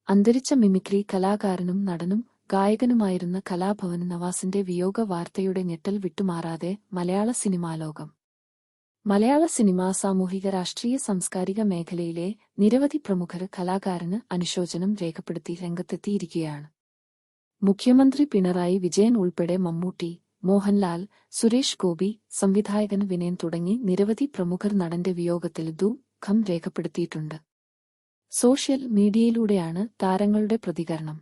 അന്തരിച്ച മിമിക്രി കലാകാരനും നടനും ഗായകനുമായിരുന്ന കലാഭവൻ നവാസിന്റെ വിയോഗ വാർത്തയുടെ ഞെട്ടൽ വിട്ടുമാറാതെ മലയാള സിനിമാലോകം. മലയാള സിനിമ സാമൂഹിക രാഷ്ട്രീയ സാംസ്കാരിക മേഖലയിലെ നിരവധി പ്രമുഖർ കലാകാരന് അനുശോചനം രേഖപ്പെടുത്തി രംഗത്തെത്തിയിരിക്കുകയാണ്. മുഖ്യമന്ത്രി പിണറായി വിജയൻ ഉൾപ്പെടെ മമ്മൂട്ടി, മോഹൻലാൽ, സുരേഷ് ഗോപി, സംവിധായകൻ വിനയൻ തുടങ്ങി നിരവധി പ്രമുഖർ നടന്റെ വിയോഗത്തിൽ ദുഃഖം രേഖപ്പെടുത്തിയിട്ടുണ്ട്. സോഷ്യൽ മീഡിയയിലൂടെയാണ് താരങ്ങളുടെ പ്രതികരണം.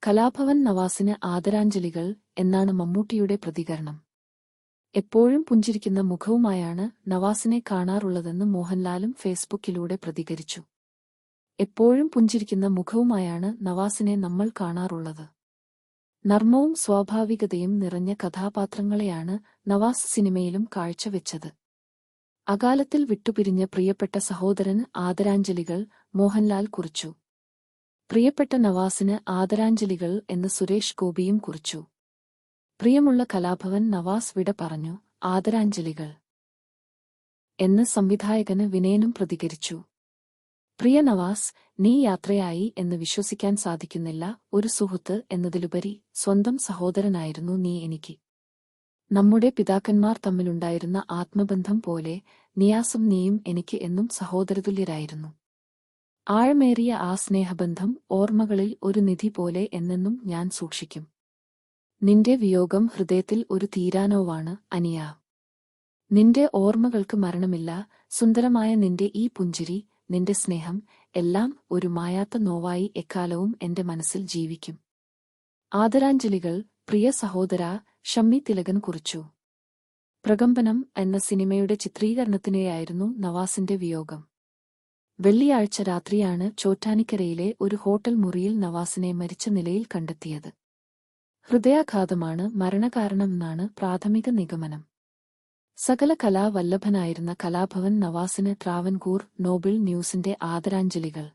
കലാഭവൻ നവാസിന് ആദരാഞ്ജലികൾ എന്നാണ് മമ്മൂട്ടിയുടെ പ്രതികരണം. എപ്പോഴും പുഞ്ചിരിക്കുന്ന മുഖവുമായാണ് നവാസിനെ കാണാറുള്ളതെന്ന് മോഹൻലാലും ഫേസ്ബുക്കിലൂടെ പ്രതികരിച്ചു. എപ്പോഴും പുഞ്ചിരിക്കുന്ന മുഖവുമായാണ് നവാസിനെ നമ്മൾ കാണാറുള്ളത്. നർമ്മവും സ്വാഭാവികതയും നിറഞ്ഞ കഥാപാത്രങ്ങളെയാണ് നവാസ് സിനിമയിലും കാഴ്ചവെച്ചത്. അകാലത്തിൽ വിട്ടുപിരിഞ്ഞ പ്രിയപ്പെട്ട സഹോദരന് ആദരാഞ്ജലികൾ മോഹൻലാൽ കുറിച്ചു. പ്രിയപ്പെട്ട നവാസിന് ആദരാഞ്ജലികൾ എന്ന് സുരേഷ് ഗോപിയും കുറിച്ചു. പ്രിയമുള്ള കലാഭവൻ നവാസ് വിട പറഞ്ഞു, ആദരാഞ്ജലികൾ എന്ന് സംവിധായകന് വിനയനും പ്രതികരിച്ചു. പ്രിയ നവാസ്, നീ യാത്രയായി എന്ന് വിശ്വസിക്കാൻ സാധിക്കുന്നില്ല. ഒരു സുഹൃത്ത് എന്നതിലുപരി സ്വന്തം സഹോദരനായിരുന്നു നീ എനിക്ക്. നമ്മുടെ പിതാക്കന്മാർ തമ്മിലുണ്ടായിരുന്ന ആത്മബന്ധം പോലെ നിയാസും നീയും എനിക്ക് എന്നും സഹോദരതുല്യരായിരുന്നു. ആഴമേറിയ ആ സ്നേഹബന്ധം ഓർമ്മകളിൽ ഒരു നിധി പോലെ എന്നെന്നും ഞാൻ സൂക്ഷിക്കും. നിന്റെ വിയോഗം ഹൃദയത്തിൽ ഒരു തീരാനോവാണ് അനിയ. നിന്റെ ഓർമ്മകൾക്ക് മരണമില്ല. സുന്ദരമായ നിന്റെ ഈ പുഞ്ചിരി, നിന്റെ സ്നേഹം എല്ലാം ഒരു മായാത്ത നോവായി എക്കാലവും എന്റെ മനസ്സിൽ ജീവിക്കും. ആദരാഞ്ജലികൾ പ്രിയ സഹോദരാ, ഷമ്മി തിലകൻ കുറിച്ചു. പ്രകമ്പനം എന്ന സിനിമയുടെ ചിത്രീകരണത്തിനിടെയായിരുന്നു നവാസിന്റെ വിയോഗം. വെള്ളിയാഴ്ച രാത്രിയാണ് ചോറ്റാനിക്കരയിലെ ഒരു ഹോട്ടൽ മുറിയിൽ നവാസിനെ മരിച്ച നിലയിൽ കണ്ടെത്തിയത്. ഹൃദയാഘാതമാണ് മരണകാരണമെന്നാണ് പ്രാഥമിക നിഗമനം. സകല കലാവല്ലഭനായിരുന്ന കലാഭവൻ നവാസിന് ട്രാവൻകൂർ നോബിൾ ന്യൂസിന്റെ ആദരാഞ്ജലികൾ.